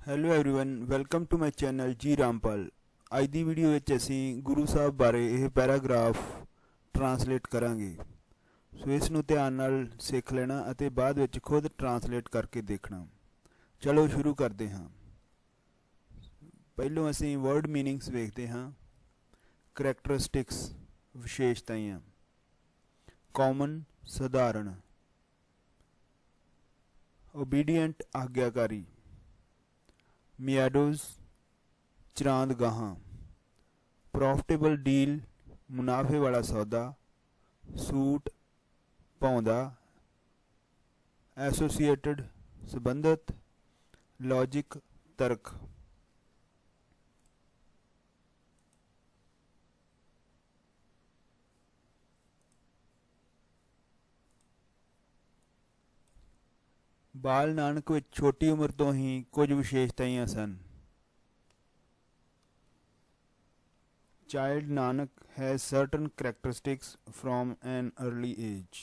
Hello everyone welcome to my channel ji Rampal. ਅੱਜ ਦੀ video ਵਿੱਚ ਅਸੀਂ ਗੁਰੂ ਸਾਹਿਬ ਬਾਰੇ ਇਹ ਪੈਰਾਗ੍ਰਾਫ ਟਰਾਂਸਲੇਟ ਕਰਾਂਗੇ। ਸੋ ਇਸ ਨੂੰ ਧਿਆਨ ਨਾਲ ਸਿੱਖ ਲੈਣਾ ਅਤੇ ਬਾਅਦ ਵਿੱਚ ਖੁਦ ਟਰਾਂਸਲੇਟ ਕਰਕੇ ਦੇਖਣਾ। ਚਲੋ ਸ਼ੁਰੂ ਕਰਦੇ ਹਾਂ। ਪਹਿਲੋਂ ਅਸੀਂ ਵਰਡ ਮੀਨਿੰਗਸ ਵੇਖਦੇ ਹਾਂ। ਕਰੈਕਟਰਿਸਟਿਕਸ ਵਿਸ਼ੇਸ਼ਤਾਵਾਂ। ਕਾਮਨ ਸਧਾਰਨ। ਓਬੀਡੀਐਂਟ ਆਗਿਆਕਾਰੀ। ਮਿਆਡੋਜ਼ ਚਰਾਂਦਗਾਹਾਂ। ਪ੍ਰੋਫਿਟੇਬਲ ਡੀਲ ਮੁਨਾਫੇ ਵਾਲਾ ਸੌਦਾ। ਸੂਟ ਪਾਉਂਦਾ। ਐਸੋਸੀਏਟਡ ਸੰਬੰਧਿਤ। ਲੌਜਿਕ ਤਰਕ। ਬਾਲ ਨਾਨਕ ਵਿੱਚ ਛੋਟੀ ਉਮਰ ਤੋਂ ਹੀ ਕੁਝ ਵਿਸ਼ੇਸ਼ਤਾਵਾਂ ਸਨ। Child Nanak has certain characteristics from an early age.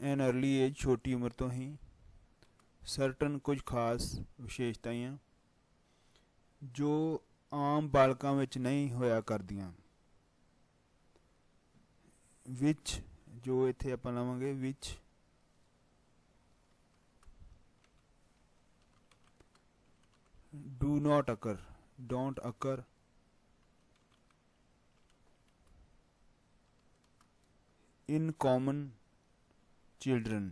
An early age ਛੋਟੀ ਉਮਰ ਤੋਂ ਹੀ। certain ਕੁਝ ਖਾਸ ਵਿਸ਼ੇਸ਼ਤਾਵਾਂ ਜੋ ਆਮ ਬਾਲਕਾਂ ਵਿੱਚ ਨਹੀਂ ਹੋਇਆ ਕਰਦੀਆਂ। which ਜੋ ਇੱਥੇ ਆਪਾਂ ਲਵਾਂਗੇ which do not occur don't occur in common children।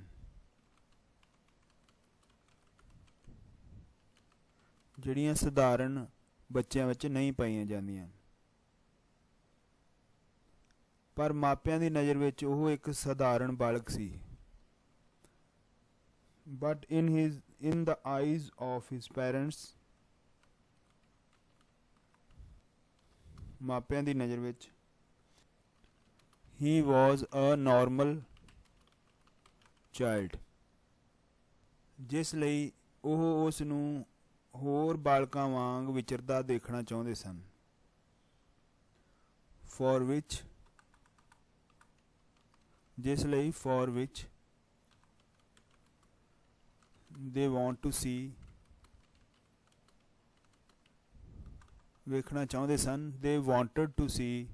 ਜਿਹੜੀਆਂ ਸਧਾਰਨ ਬੱਚਿਆਂ ਵਿੱਚ ਨਹੀਂ ਪਾਈਆਂ ਜਾਂਦੀਆਂ ਪਰ ਮਾਪਿਆਂ ਦੀ ਨਜ਼ਰ ਵਿੱਚ ਉਹ ਇੱਕ ਸਧਾਰਨ ਬਾਲਕ ਸੀ। but in the eyes of his parents ਮਾਪਿਆਂ ਦੀ ਨਜ਼ਰ ਵਿੱਚ he was a normal child ਜਿਸ ਲਈ ਉਹ ਉਸ ਨੂੰ ਹੋਰ ਬਾਲਕਾਂ ਵਾਂਗ ਵਿਚਰਦਾ ਦੇਖਣਾ ਚਾਹੁੰਦੇ ਸਨ। for which ਜਿਸ ਲਈ for which they want to see ਵੇਖਣਾ ਚਾਹੁੰਦੇ ਸਨ। they wanted to see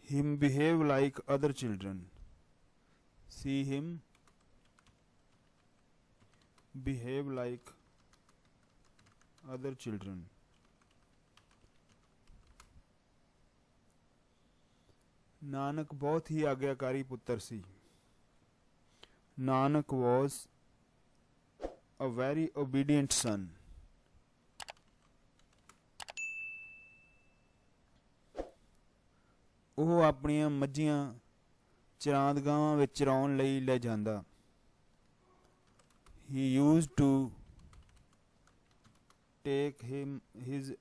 him behave like other children see him behave like other children। Nanak ਬਹੁਤ ਹੀ ਆਗਿਆਕਾਰੀ ਪੁੱਤਰ ਸੀ। Nanak was a very obedient son। ਉਹ ਆਪਣੀਆਂ ਮੱਝੀਆਂ ਚਰਾਂਦਗਾਹਾਂ ਵਿੱਚ ਚਰਾਉਣ ਲਈ ਲੈ ਜਾਂਦਾ। he used to take his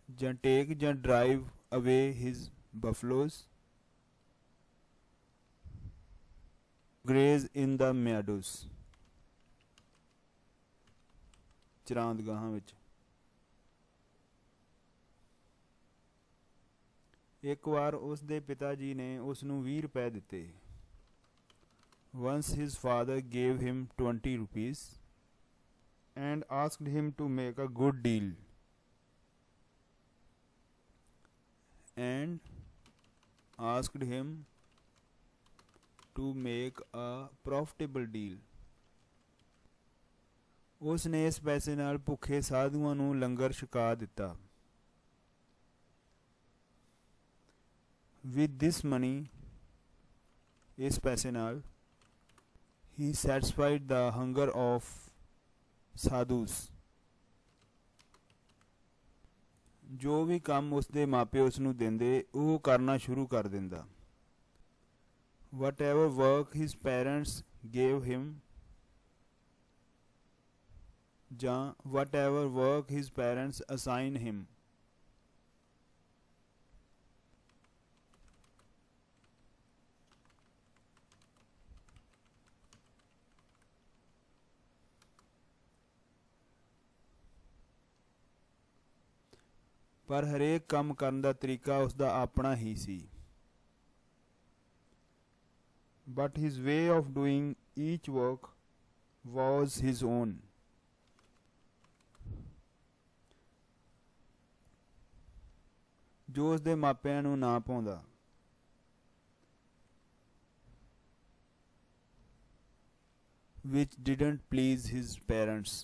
ਜਾਂ ਟੇਕ ਜਾਂ ਡਰਾਈਵ ਅਵੇ ਹਿਜ਼ ਬਫਲੋਜ਼ ਗ੍ਰੇਜ਼ ਇਨ ਦਾ ਮੈਡੋਜ਼ ਚਰਾਂਦਗਾਹਾਂ ਵਿੱਚ। ਇੱਕ ਵਾਰ ਉਸ ਦੇ ਪਿਤਾ ਜੀ ਨੇ ਉਸ ਨੂੰ 20 ਰੁਪਏ ਦਿੱਤੇ। once his father gave him 20 rupees and asked him to make a good deal and asked him to make a profitable deal। ਉਸ ਨੇ ਇਸ ਪੈਸੇ ਨਾਲ ਭੁੱਖੇ ਸਾਧੂਆਂ ਨੂੰ ਲੰਗਰ ਛਕਾ ਦਿੱਤਾ। with this money ਇਸ ਪੈਸੇ ਨਾਲ he satisfied the hunger of sadhus। ਜੋ ਵੀ ਕੰਮ ਉਸਦੇ ਮਾਪੇ ਉਸ ਨੂੰ ਦਿੰਦੇ ਉਹ ਕਰਨਾ ਸ਼ੁਰੂ ਕਰ ਦਿੰਦਾ। whatever work his parents gave him ਜਾਂ whatever work his parents assign him ਪਰ ਹਰੇਕ ਕੰਮ ਕਰਨ ਦਾ ਤਰੀਕਾ ਉਸ ਦਾ ਆਪਣਾ ਹੀ ਸੀ। But his way of doing each work was his own. ਜੋ ਉਸ ਦੇ ਮਾਪਿਆਂ ਨੂੰ ਨਾ ਭਾਉਂਦਾ। Which didn't please his parents.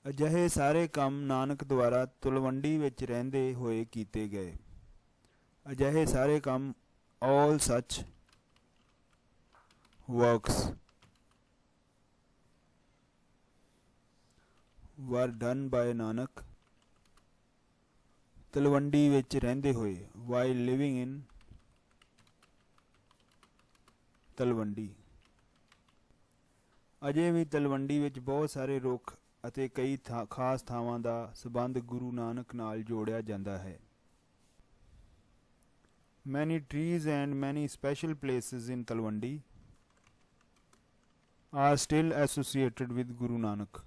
ਅਜਿਹੇ ਸਾਰੇ ਕੰਮ ਨਾਨਕ ਦੁਆਰਾ ਤਲਵੰਡੀ ਵਿੱਚ ਰਹਿੰਦੇ ਹੋਏ ਕੀਤੇ ਗਏ। ਅਜਿਹੇ ਸਾਰੇ ਕੰਮ all such works were done by Nanak Talwandi ਵਿੱਚ ਰਹਿੰਦੇ ਹੋਏ while living in ਤਲਵੰਡੀ। ਅਜੇ ਵੀ ਤਲਵੰਡੀ ਵਿੱਚ ਬਹੁਤ ਸਾਰੇ ਰੁੱਖ ਅਤੇ ਕਈ ਖਾਸ ਥਾਵਾਂ ਦਾ ਸੰਬੰਧ ਗੁਰੂ ਨਾਨਕ ਨਾਲ ਜੋੜਿਆ ਜਾਂਦਾ ਹੈ। Many trees and many special places in Talwandi are still associated with Guru Nanak.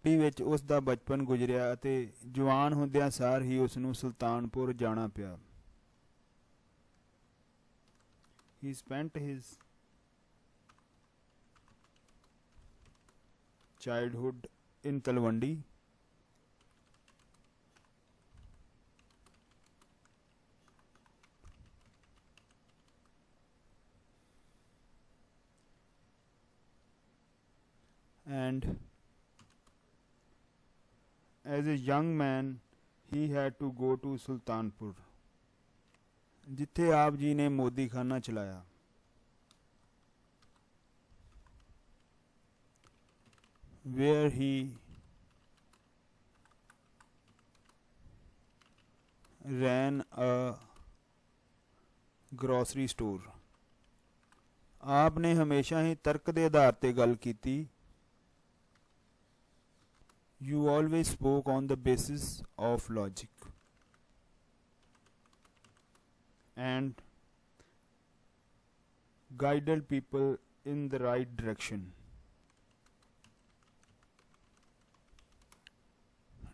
ਵਿੱਚ ਉਸ ਦਾ ਬਚਪਨ ਗੁਜ਼ਰਿਆ ਅਤੇ ਜਵਾਨ ਹੁੰਦਿਆਂ ਸਾਰ ਹੀ ਉਸ ਨੂੰ ਸੁਲਤਾਨਪੁਰ ਜਾਣਾ ਪਿਆ। He spent his childhood in Talwandi and as a young man he had to go to Sultanpur ਜਿੱਥੇ ਆਪ ਜੀ ਨੇ ਮੋਦੀ ਖਾਨਾ ਚਲਾਇਆ। where he ran a grocery store. ਆਪ ਨੇ ਹਮੇਸ਼ਾ ਹੀ ਤਰਕ ਦੇ ਆਧਾਰ ਤੇ ਗੱਲ ਕੀਤੀ। You always spoke on the basis of logic and guided people in the right direction.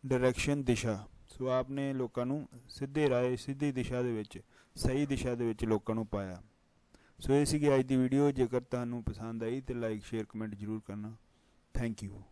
Direction ਦਿਸ਼ਾ। ਸੋ ਆਪ ਨੇ ਲੋਕਾਂ ਨੂੰ ਸਿੱਧੇ ਰਾਹ ਸਿੱਧੀ ਦਿਸ਼ਾ ਦੇ ਵਿੱਚ ਸਹੀ ਦਿਸ਼ਾ ਦੇ ਵਿੱਚ ਲੋਕਾਂ ਨੂੰ ਪਾਇਆ। ਸੋ ਇਹ ਸੀਗੀ ਅੱਜ ਦੀ ਵੀਡੀਓ। ਜੇਕਰ ਤੁਹਾਨੂੰ ਪਸੰਦ ਆਈ ਤਾਂ ਲਾਈਕ ਸ਼ੇਅਰ ਕਮੈਂਟ ਜ਼ਰੂਰ ਕਰਨਾ। Thank you.